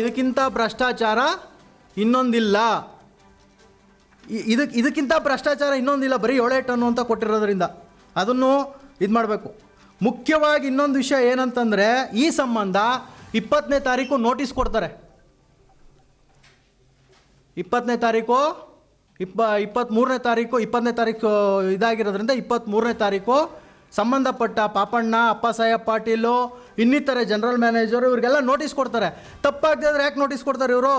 ಇದಕ್ಕಿಂತ ಭ್ರಷ್ಟಾಚಾರ ಇನ್ನೊಂದಿಲ್ಲ. ಇದಕ್ಕಿಂತ ಭ್ರಷ್ಟಾಚಾರ ಇನ್ನೊಂದಿಲ್ಲ, ಬರೀ 7 ಟನ್ನು ಅಂತ ಕೊಟ್ಟಿರೋದ್ರಿಂದ ಅದನ್ನು ಇದು ಮಾಡಬೇಕು. ಮುಖ್ಯವಾಗಿ ಇನ್ನೊಂದು ವಿಷಯ ಏನಂತಂದರೆ, ಈ ಸಂಬಂಧ 20ನೇ ತಾರೀಕು ನೋಟಿಸ್ ಕೊಡ್ತಾರೆ. 20ನೇ ತಾರೀಕು 23ನೇ ತಾರೀಕು 20ನೇ ತಾರೀಕು ಇದಾಗಿರೋದ್ರಿಂದ 23ನೇ ತಾರೀಕು ಸಂಬಂಧಪಟ್ಟ ಪಾಪಣ್ಣ, ಅಪ್ಪಸಾಹೇಬ್ ಪಾಟೀಲು, ಇನ್ನಿತರೆ ಜನರಲ್ ಮ್ಯಾನೇಜರು ಇವ್ರಿಗೆಲ್ಲ ನೋಟಿಸ್ ಕೊಡ್ತಾರೆ. ತಪ್ಪಾಗದಿದ್ರೆ ಯಾಕೆ ನೋಟಿಸ್ ಕೊಡ್ತಾರೆ ಇವರು?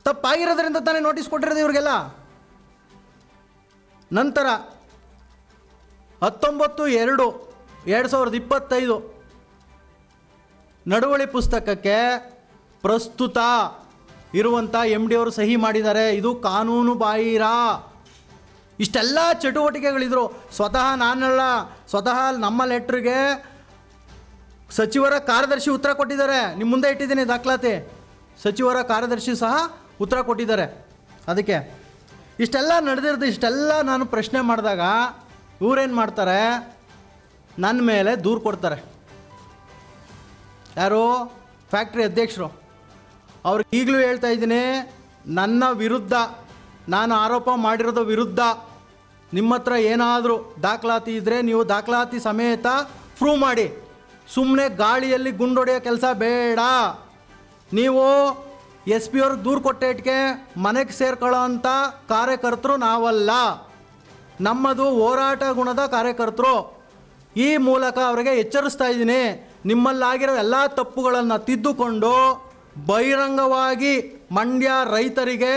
ತಪ್ಪಾಗಿರೋದ್ರಿಂದ ತಾನೇ ನೋಟಿಸ್ ಕೊಟ್ಟಿರೋದು ಇವ್ರಿಗೆಲ್ಲ. ನಂತರ 19/2/2025 ನಡುವಳಿ ಪುಸ್ತಕಕ್ಕೆ ಪ್ರಸ್ತುತ ಇರುವಂಥ MD ಅವರು ಸಹಿ ಮಾಡಿದ್ದಾರೆ. ಇದು ಕಾನೂನು ಬಾಹಿರ. ಇಷ್ಟೆಲ್ಲ ಚಟುವಟಿಕೆಗಳಿದ್ರು. ಸ್ವತಃ ನಾನಲ್ಲ, ಸ್ವತಃ ನಮ್ಮ ಲೆಟ್ರಿಗೆ ಸಚಿವರ ಕಾರ್ಯದರ್ಶಿ ಉತ್ತರ ಕೊಟ್ಟಿದ್ದಾರೆ. ನಿಮ್ಮ ಮುಂದೆ ಇಟ್ಟಿದ್ದೀನಿ ದಾಖಲಾತಿ. ಸಚಿವರ ಕಾರ್ಯದರ್ಶಿ ಸಹ ಉತ್ತರ ಕೊಟ್ಟಿದ್ದಾರೆ. ಅದಕ್ಕೆ ಇಷ್ಟೆಲ್ಲ ನಡೆದಿರೋದು. ಇಷ್ಟೆಲ್ಲ ನಾನು ಪ್ರಶ್ನೆ ಮಾಡಿದಾಗ ಇವರೇನು ಮಾಡ್ತಾರೆ, ನನ್ನ ಮೇಲೆ ದೂರು ಕೊಡ್ತಾರೆ. ಯಾರು? ಫ್ಯಾಕ್ಟ್ರಿ ಅಧ್ಯಕ್ಷರು. ಅವ್ರಿಗೆ ಈಗಲೂ ಹೇಳ್ತಾ ಇದ್ದೀನಿ, ನನ್ನ ವಿರುದ್ಧ, ನಾನು ಆರೋಪ ಮಾಡಿರೋದು ವಿರುದ್ಧ ನಿಮ್ಮ ಹತ್ರ ಏನಾದರೂ ದಾಖಲಾತಿ ಇದ್ದರೆ ನೀವು ದಾಖಲಾತಿ ಸಮೇತ ಪ್ರೂವ್ ಮಾಡಿ. ಸುಮ್ಮನೆ ಗಾಳಿಯಲ್ಲಿ ಗುಂಡೊಡೆಯೋ ಕೆಲಸ ಬೇಡ. ನೀವು SP ಅವ್ರಿಗೆ ದೂರು ಕೊಟ್ಟೇಟ್ಗೆ ಮನೆಗೆ ಸೇರ್ಕೊಳ್ಳೋ ಅಂಥ ಕಾರ್ಯಕರ್ತರು ನಾವಲ್ಲ. ನಮ್ಮದು ಹೋರಾಟ ಗುಣದ ಕಾರ್ಯಕರ್ತರು. ಈ ಮೂಲಕ ಅವರಿಗೆ ಎಚ್ಚರಿಸ್ತಾ ಇದ್ದೀನಿ, ನಿಮ್ಮಲ್ಲಾಗಿರೋ ಎಲ್ಲ ತಪ್ಪುಗಳನ್ನು ತಿದ್ದುಕೊಂಡು ಬಹಿರಂಗವಾಗಿ ಮಂಡ್ಯ ರೈತರಿಗೆ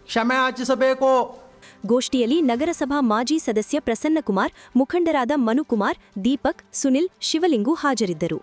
ಕ್ಷಮೆ ಯಾಚಿಸಬೇಕು. ಗೋಷ್ಠಿಯಲ್ಲಿ ನಗರಸಭಾ ಮಾಜಿ ಸದಸ್ಯ ಪ್ರಸನ್ನಕುಮಾರ್, ಮುಖಂಡರಾದ ಮನುಕುಮಾರ್, ದೀಪಕ್, ಸುನಿಲ್, ಶಿವಲಿಂಗು ಹಾಜರಿದ್ದರು.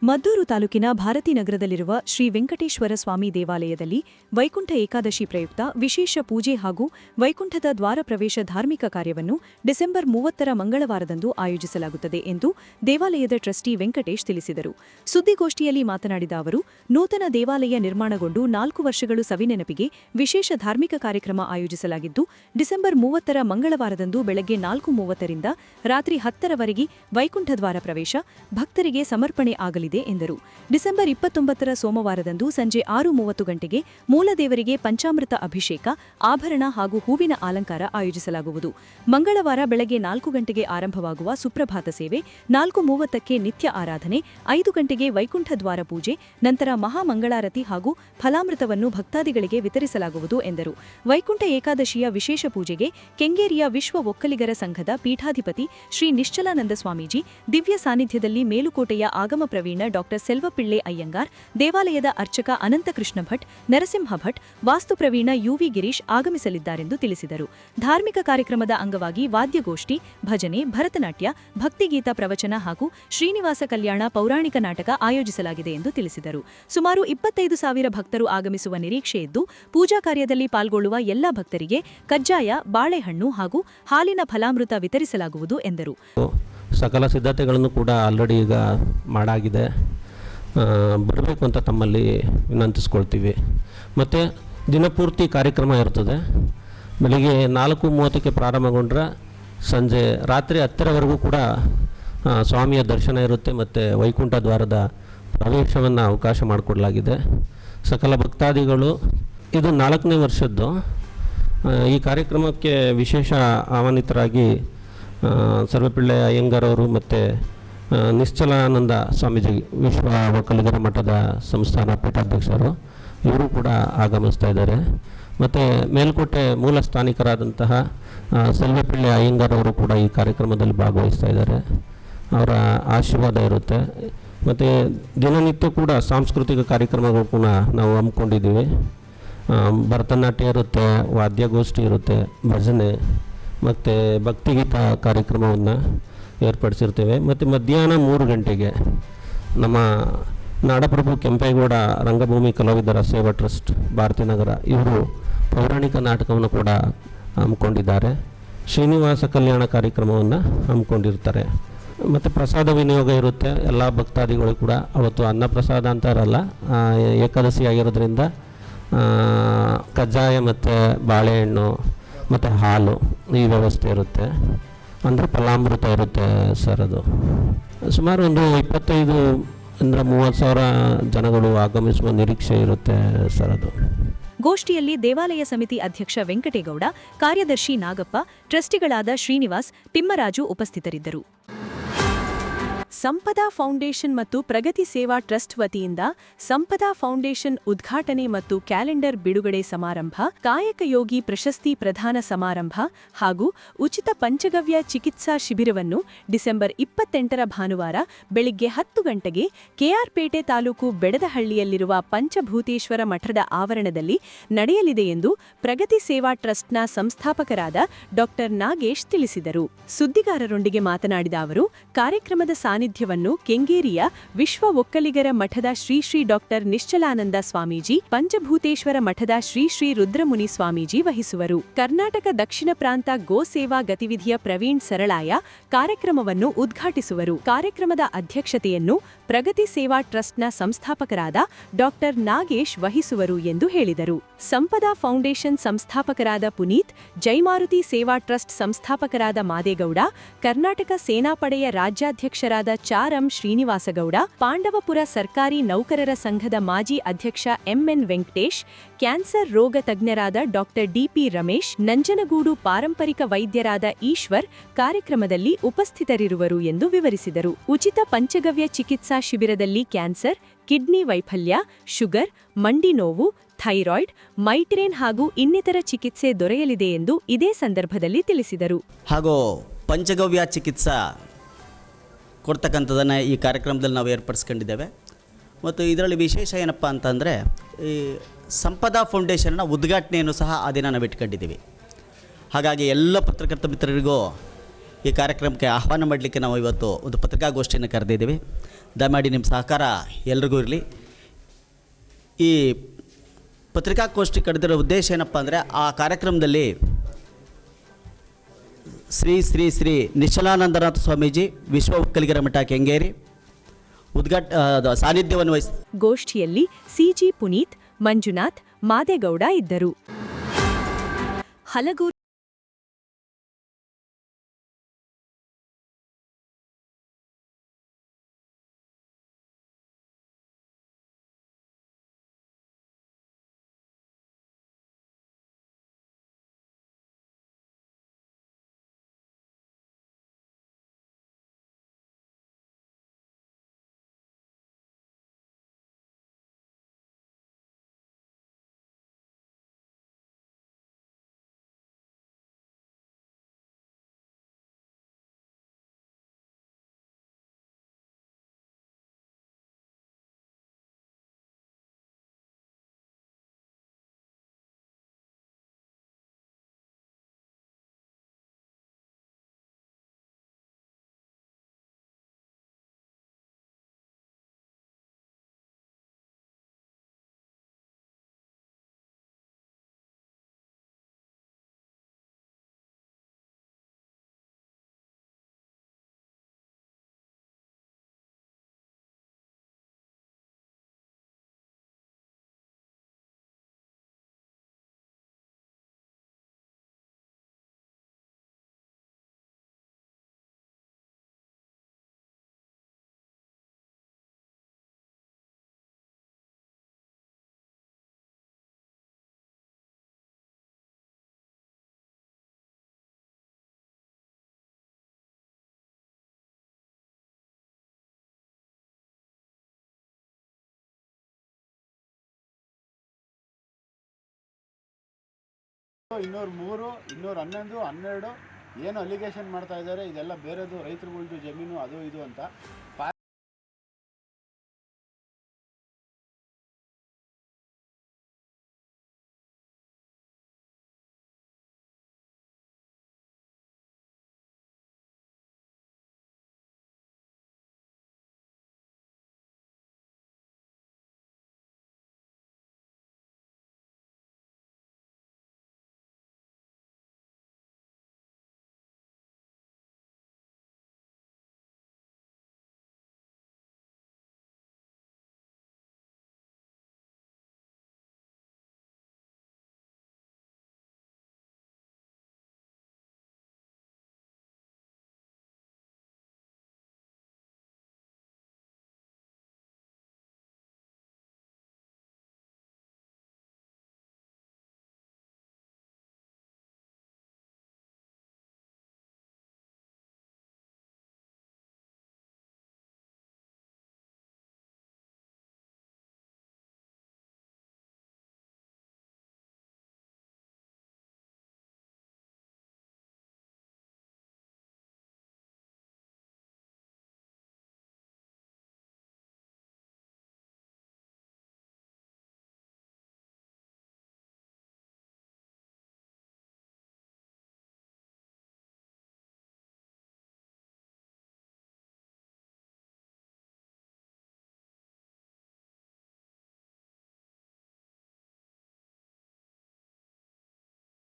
ಮದ್ದೂರು ತಾಲೂಕಿನ ಭಾರತೀನಗರದಲ್ಲಿರುವ ಶ್ರೀ ವೆಂಕಟೇಶ್ವರ ಸ್ವಾಮಿ ದೇವಾಲಯದಲ್ಲಿ ವೈಕುಂಠ ಏಕಾದಶಿ ಪ್ರಯುಕ್ತ ವಿಶೇಷ ಪೂಜೆ ಹಾಗೂ ವೈಕುಂಠದ ದ್ವಾರ ಪ್ರವೇಶ ಧಾರ್ಮಿಕ ಕಾರ್ಯವನ್ನು ಡಿಸೆಂಬರ್ 30ರ ಮಂಗಳವಾರದಂದು ಆಯೋಜಿಸಲಾಗುತ್ತದೆ ಎಂದು ದೇವಾಲಯದ ಟ್ರಸ್ಟಿ ವೆಂಕಟೇಶ್ ತಿಳಿಸಿದರು. ಸುದ್ದಿಗೋಷ್ಠಿಯಲ್ಲಿ ಮಾತನಾಡಿದ ಅವರು, ನೂತನ ದೇವಾಲಯ ನಿರ್ಮಾಣಗೊಂಡು 4 ವರ್ಷಗಳು ಸವಿನೆನಪಿಗೆ ವಿಶೇಷ ಧಾರ್ಮಿಕ ಕಾರ್ಯಕ್ರಮ ಆಯೋಜಿಸಲಾಗಿದ್ದು, ಡಿಸೆಂಬರ್ 30ರ ಮಂಗಳವಾರದಂದು ಬೆಳಗ್ಗೆ 4:30ರಿಂದ ರಾತ್ರಿ 10ರವರೆಗೆ ವೈಕುಂಠ ದ್ವಾರ ಪ್ರವೇಶ ಭಕ್ತರಿಗೆ ಸಮರ್ಪಣೆ ಆಗಲಿದೆ ಎಂದರು. ಡಿಸೆಂಬರ್ 29ರ ಸೋಮವಾರದಂದು ಸಂಜೆ 6:30 ಗಂಟೆಗೆ ಮೂಲದೇವರಿಗೆ ಪಂಚಾಮೃತ ಅಭಿಷೇಕ, ಆಭರಣ ಹಾಗೂ ಹೂವಿನ ಅಲಂಕಾರ ಆಯೋಜಿಸಲಾಗುವುದು. ಮಂಗಳವಾರ ಬೆಳಗ್ಗೆ 4 ಗಂಟೆಗೆ ಆರಂಭವಾಗುವ ಸುಪ್ರಭಾತ ಸೇವೆ, 4:30ಕ್ಕೆ ನಿತ್ಯ ಆರಾಧನೆ, 5 ಗಂಟೆಗೆ ವೈಕುಂಠ ದ್ವಾರ ಪೂಜೆ, ನಂತರ ಮಹಾಮಂಗಳಾರತಿ ಹಾಗೂ ಫಲಾಮೃತವನ್ನು ಭಕ್ತಾದಿಗಳಿಗೆ ವಿತರಿಸಲಾಗುವುದು ಎಂದರು. ವೈಕುಂಠ ಏಕಾದಶಿಯ ವಿಶೇಷ ಪೂಜೆಗೆ ಕೆಂಗೇರಿಯ ವಿಶ್ವ ಒಕ್ಕಲಿಗರ ಸಂಘದ ಪೀಠಾಧಿಪತಿ ಶ್ರೀ ನಿಶ್ಚಲಾನಂದ ಸ್ವಾಮೀಜಿ, ದಿವ್ಯ ಸಾನ್ನಿಧ್ಯದಲ್ಲಿ ಮೇಲುಕೋಟೆಯ ಆಗಮ ಪ್ರವೀಣ ಡಾ ಸೆಲ್ವಪಿಳ್ಳೆ ಅಯ್ಯಂಗಾರ್, ದೇವಾಲಯದ ಅರ್ಚಕ ಅನಂತಕೃಷ್ಣ ಭಟ್, ನರಸಿಂಹ ಭಟ್, ವಾಸ್ತು ಪ್ರವೀಣ UV ಗಿರೀಶ್ ಆಗಮಿಸಲಿದ್ದಾರೆಂದು ತಿಳಿಸಿದರು. ಧಾರ್ಮಿಕ ಕಾರ್ಯಕ್ರಮದ ಅಂಗವಾಗಿ ವಾದ್ಯಗೋಷ್ಠಿ, ಭಜನೆ, ಭರತನಾಟ್ಯ, ಭಕ್ತಿಗೀತ ಪ್ರವಚನ ಹಾಗೂ ಶ್ರೀನಿವಾಸ ಕಲ್ಯಾಣ ಪೌರಾಣಿಕ ನಾಟಕ ಆಯೋಜಿಸಲಾಗಿದೆ ಎಂದು ತಿಳಿಸಿದರು. ಸುಮಾರು 25,000 ಭಕ್ತರು ಆಗಮಿಸುವ ನಿರೀಕ್ಷೆ ಇದ್ದು, ಪೂಜಾ ಕಾರ್ಯದಲ್ಲಿ ಪಾಲ್ಗೊಳ್ಳುವ ಎಲ್ಲ ಭಕ್ತರಿಗೆ ಕಜ್ಜಾಯ, ಬಾಳೆಹಣ್ಣು ಹಾಗೂ ಹಾಲಿನ ಫಲಾಮೃತ ವಿತರಿಸಲಾಗುವುದು ಎಂದರು. ಸಕಲ ಸಿದ್ಧತೆಗಳನ್ನು ಕೂಡ ಆಲ್ರೆಡಿ ಈಗ ಮಾಡಾಗಿದೆ. ಬರಬೇಕು ಅಂತ ತಮ್ಮಲ್ಲಿ ವಿನಂತಿಸ್ಕೊಳ್ತೀವಿ. ಮತ್ತು ದಿನಪೂರ್ತಿ ಕಾರ್ಯಕ್ರಮ ಇರ್ತದೆ. ಬೆಳಿಗ್ಗೆ 4:30ಕ್ಕೆ ಪ್ರಾರಂಭಗೊಂಡ್ರೆ ಸಂಜೆ ರಾತ್ರಿ 10ರವರೆಗೂ ಕೂಡ ಸ್ವಾಮಿಯ ದರ್ಶನ ಇರುತ್ತೆ ಮತ್ತು ವೈಕುಂಠ ದ್ವಾರದ ಪ್ರವೇಶವನ್ನು ಅವಕಾಶ ಮಾಡಿಕೊಡಲಾಗಿದೆ. ಸಕಲ ಭಕ್ತಾದಿಗಳು, ಇದು 4ನೇ ವರ್ಷದ್ದು. ಈ ಕಾರ್ಯಕ್ರಮಕ್ಕೆ ವಿಶೇಷ ಆಹ್ವಾನಿತರಾಗಿ ಸರ್ವಪಿಳ್ಳೆ ಅಯ್ಯಂಗಾರ್ ಅವರು ಮತ್ತು ನಿಶ್ಚಲಾನಂದ ಸ್ವಾಮೀಜಿ, ವಿಶ್ವ ಒಕ್ಕಲಿಗರ ಮಠದ ಸಂಸ್ಥಾನ ಪೀಠಾಧ್ಯಕ್ಷರು, ಇವರು ಕೂಡ ಆಗಮಿಸ್ತಾ ಇದ್ದಾರೆ. ಮತ್ತು ಮೇಲ್ಕೋಟೆ ಮೂಲ ಸ್ಥಾನಿಕರಾದಂತಹ ಸೆಲ್ವಪಿಳ್ಳೆ ಅಯ್ಯಂಗಾರ್ ಅವರು ಕೂಡ ಈ ಕಾರ್ಯಕ್ರಮದಲ್ಲಿ ಭಾಗವಹಿಸ್ತಾ ಇದ್ದಾರೆ. ಅವರ ಆಶೀರ್ವಾದ ಇರುತ್ತೆ. ಮತ್ತು ದಿನನಿತ್ಯ ಕೂಡ ಸಾಂಸ್ಕೃತಿಕ ಕಾರ್ಯಕ್ರಮಗಳು ಕೂಡ ನಾವು ಹಮ್ಮಿಕೊಂಡಿದ್ದೀವಿ. ಭರತನಾಟ್ಯ ಇರುತ್ತೆ, ವಾದ್ಯಗೋಷ್ಠಿ ಇರುತ್ತೆ, ಭಜನೆ ಮತ್ತು ಭಕ್ತಿಗೀತ ಕಾರ್ಯಕ್ರಮವನ್ನು ಏರ್ಪಡಿಸಿರ್ತೇವೆ. ಮತ್ತು ಮಧ್ಯಾಹ್ನ 3 ಗಂಟೆಗೆ ನಮ್ಮ ನಾಡಪ್ರಭು ಕೆಂಪೇಗೌಡ ರಂಗಭೂಮಿ ಕಲಾವಿದರ ಸೇವಾ ಟ್ರಸ್ಟ್ ಭಾರತೀನಗರ ಇವರು ಪೌರಾಣಿಕ ನಾಟಕವನ್ನು ಕೂಡ ಹಮ್ಮಿಕೊಂಡಿದ್ದಾರೆ. ಶ್ರೀನಿವಾಸ ಕಲ್ಯಾಣ ಕಾರ್ಯಕ್ರಮವನ್ನು ಹಮ್ಮಿಕೊಂಡಿರ್ತಾರೆ. ಮತ್ತು ಪ್ರಸಾದ ವಿನಿಯೋಗ ಇರುತ್ತೆ. ಎಲ್ಲ ಭಕ್ತಾದಿಗಳು ಕೂಡ ಅವತ್ತು ಅನ್ನಪ್ರಸಾದ ಅಂತ ಇರಲ್ಲ, ಏಕಾದಶಿ ಆಗಿರೋದ್ರಿಂದ ಕಜ್ಜಾಯ ಮತ್ತು ಬಾಳೆಹಣ್ಣು ಮತ್ತು ಹಾಲು ಈ ವ್ಯವಸ್ಥೆ ಇರುತ್ತೆ. ಅಂದರೆ ಫಲಾಮೃತ ಇರುತ್ತೆ ಸರ್. ಅದು ಸುಮಾರು ಒಂದು 25,000-30,000 ಜನಗಳು ಆಗಮಿಸುವ ನಿರೀಕ್ಷೆ ಇರುತ್ತೆ ಸರ್. ಅದು ಗೋಷ್ಠಿಯಲ್ಲಿ ದೇವಾಲಯ ಸಮಿತಿ ಅಧ್ಯಕ್ಷ ವೆಂಕಟೇಗೌಡ, ಕಾರ್ಯದರ್ಶಿ ನಾಗಪ್ಪ, ಟ್ರಸ್ಟಿಗಳಾದ ಶ್ರೀನಿವಾಸ್, ತಿಮ್ಮರಾಜು ಉಪಸ್ಥಿತರಿದ್ದರು. ಸಂಪದಾ ಫೌಂಡೇಶನ್ ಮತ್ತು ಪ್ರಗತಿ ಸೇವಾ ಟ್ರಸ್ಟ್ ವತಿಯಿಂದ ಸಂಪದಾ ಫೌಂಡೇಶನ್ ಉದ್ಘಾಟನೆ ಮತ್ತು ಕ್ಯಾಲೆಂಡರ್ ಬಿಡುಗಡೆ ಸಮಾರಂಭ, ಕಾಯಕಯೋಗಿ ಪ್ರಶಸ್ತಿ ಪ್ರದಾನ ಸಮಾರಂಭ ಹಾಗೂ ಉಚಿತ ಪಂಚಗವ್ಯ ಚಿಕಿತ್ಸಾ ಶಿಬಿರವನ್ನು ಡಿಸೆಂಬರ್ 28ರ ಭಾನುವಾರ ಬೆಳಿಗ್ಗೆ 10 ಗಂಟೆಗೆ ಕೆಆರ್ಪೇಟೆ ತಾಲೂಕು ಬೆಡದಹಳ್ಳಿಯಲ್ಲಿರುವ ಪಂಚಭೂತೇಶ್ವರ ಮಠದ ಆವರಣದಲ್ಲಿ ನಡೆಯಲಿದೆ ಎಂದು ಪ್ರಗತಿ ಸೇವಾ ಟ್ರಸ್ಟ್ನ ಸಂಸ್ಥಾಪಕರಾದ ಡಾ ನಾಗೇಶ್ ತಿಳಿಸಿದರು. ಸುದ್ದಿಗಾರರೊಂದಿಗೆ ಮಾತನಾಡಿದ ಅವರು, ಕಾರ್ಯಕ್ರಮದ ಸಾನ್ನಿಧ್ಯವನ್ನು ಕೆಂಗೇರಿಯ ವಿಶ್ವ ಒಕ್ಕಲಿಗರ ಮಠದ ಶ್ರೀ ಡಾ ನಿಶ್ಚಲಾನಂದ ಸ್ವಾಮೀಜಿ, ಪಂಚಭೂತೇಶ್ವರ ಮಠದ ಶ್ರೀ ರುದ್ರಮುನಿ ಸ್ವಾಮೀಜಿ ವಹಿಸುವರು. ಕರ್ನಾಟಕ ದಕ್ಷಿಣ ಪ್ರಾಂತ ಗೋ ಸೇವಾ ಗತಿವಿಧಿಯ ಪ್ರವೀಣ್ ಸರಳಾಯ ಕಾರ್ಯಕ್ರಮವನ್ನು ಉದ್ಘಾಟಿಸುವರು. ಕಾರ್ಯಕ್ರಮದ ಅಧ್ಯಕ್ಷತೆಯನ್ನು ಪ್ರಗತಿ ಸೇವಾ ಟ್ರಸ್ಟ್ನ ಸಂಸ್ಥಾಪಕರಾದ ಡಾ ನಾಗೇಶ್ ವಹಿಸುವರು ಎಂದು ಹೇಳಿದರು. ಸಂಪದಾ ಫೌಂಡೇಶನ್ ಸಂಸ್ಥಾಪಕರಾದ ಪುನೀತ್, ಜೈಮಾರುತಿ ಸೇವಾ ಟ್ರಸ್ಟ್ ಸಂಸ್ಥಾಪಕರಾದ ಮಾದೇಗೌಡ, ಕರ್ನಾಟಕ ಸೇನಾಪಡೆಯ ರಾಜ್ಯಾಧ್ಯಕ್ಷರಾದ ಚಾರಂ ಶ್ರೀನಿವಾಸಗೌಡ, ಪಾಂಡವಪುರ ಸರ್ಕಾರಿ ನೌಕರರ ಸಂಘದ ಮಾಜಿ ಅಧ್ಯಕ್ಷ ಎಂಎನ್ ವೆಂಕಟೇಶ್, ಕ್ಯಾನ್ಸರ್ ರೋಗ ತಜ್ಞರಾದ ಡಾ ಡಿಪಿ ರಮೇಶ್, ನಂಜನಗೂಡು ಪಾರಂಪರಿಕ ವೈದ್ಯರಾದ ಈಶ್ವರ್ ಕಾರ್ಯಕ್ರಮದಲ್ಲಿ ಉಪಸ್ಥಿತರಿರುವರು ಎಂದು ವಿವರಿಸಿದರು. ಉಚಿತ ಪಂಚಗವ್ಯ ಚಿಕಿತ್ಸಾ ಶಿಬಿರದಲ್ಲಿ ಕ್ಯಾನ್ಸರ್, ಕಿಡ್ನಿ ವೈಫಲ್ಯ, ಶುಗರ್, ಮಂಡಿ ನೋವು, ಥೈರಾಯ್ಡ್, ಮೈಗ್ರೇನ್ ಹಾಗೂ ಇನ್ನಿತರ ಚಿಕಿತ್ಸೆ ದೊರೆಯಲಿದೆ ಎಂದು ಇದೇ ಸಂದರ್ಭದಲ್ಲಿ ತಿಳಿಸಿದರು. ಹಾಗೂ ಪಂಚಗವ್ಯ ಚಿಕಿತ್ಸಾ ಕೊಡ್ತಕ್ಕಂಥದ್ದನ್ನು ಈ ಕಾರ್ಯಕ್ರಮದಲ್ಲಿ ನಾವು ಏರ್ಪಡಿಸ್ಕೊಂಡಿದ್ದೇವೆ. ಮತ್ತು ಇದರಲ್ಲಿ ವಿಶೇಷ ಏನಪ್ಪ ಅಂತಂದರೆ, ಈ ಸಂಪದಾ ಫೌಂಡೇಶನ್ನ ಉದ್ಘಾಟನೆಯನ್ನು ಸಹ ಆ ದಿನ ನಾವು ಇಟ್ಕೊಂಡಿದ್ದೀವಿ. ಹಾಗಾಗಿ ಎಲ್ಲ ಪತ್ರಕರ್ತ ಮಿತ್ರರಿಗೂ ಈ ಕಾರ್ಯಕ್ರಮಕ್ಕೆ ಆಹ್ವಾನ ಮಾಡಲಿಕ್ಕೆ ನಾವು ಇವತ್ತು ಒಂದು ಪತ್ರಿಕಾಗೋಷ್ಠಿಯನ್ನು ಕರೆದಿದ್ದೀವಿ. ದಯಮಾಡಿ ನಿಮ್ಮ ಸಹಕಾರ ಎಲ್ರಿಗೂ ಇರಲಿ. ಈ ಪತ್ರಿಕಾಗೋಷ್ಠಿ ಕರೆದಿರೋ ಉದ್ದೇಶ ಏನಪ್ಪ ಅಂದರೆ, ಆ ಕಾರ್ಯಕ್ರಮದಲ್ಲಿ ಶ್ರೀ ನಿಶ್ಚಲಾನಂದನಾಥ ಸ್ವಾಮೀಜಿ, ವಿಶ್ವ ಒಕ್ಕಲಿಗರ ಮಠ ಕೆಂಗೇರಿ ಸಾನ್ನಿಧ್ಯವನ್ನು ವಹಿಸಿ ಗೋಷ್ಠಿಯಲ್ಲಿ ಸಿಜಿ ಪುನೀತ್, ಮಂಜುನಾಥ್, ಮಾದೇಗೌಡ ಇದ್ದರು. ಹಲಗೂರು ಇನ್ನೂರು 3, 211, 12 ಏನು ಅಲಿಗೇಷನ್ ಮಾಡ್ತಾ ಇದ್ದಾರೆ, ಇದೆಲ್ಲ ಬೇರೆದು ರೈತರುಗಳ್ದು ಜಮೀನು ಅದು ಇದು ಅಂತ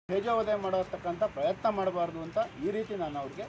ತೇಜೋವಧೆ ಮಾಡತಕ್ಕಂಥ ಪ್ರಯತ್ನ ಮಾಡಬಾರ್ದು ಅಂತ ಈ ರೀತಿ ನಾನು ಅವ್ರಿಗೆ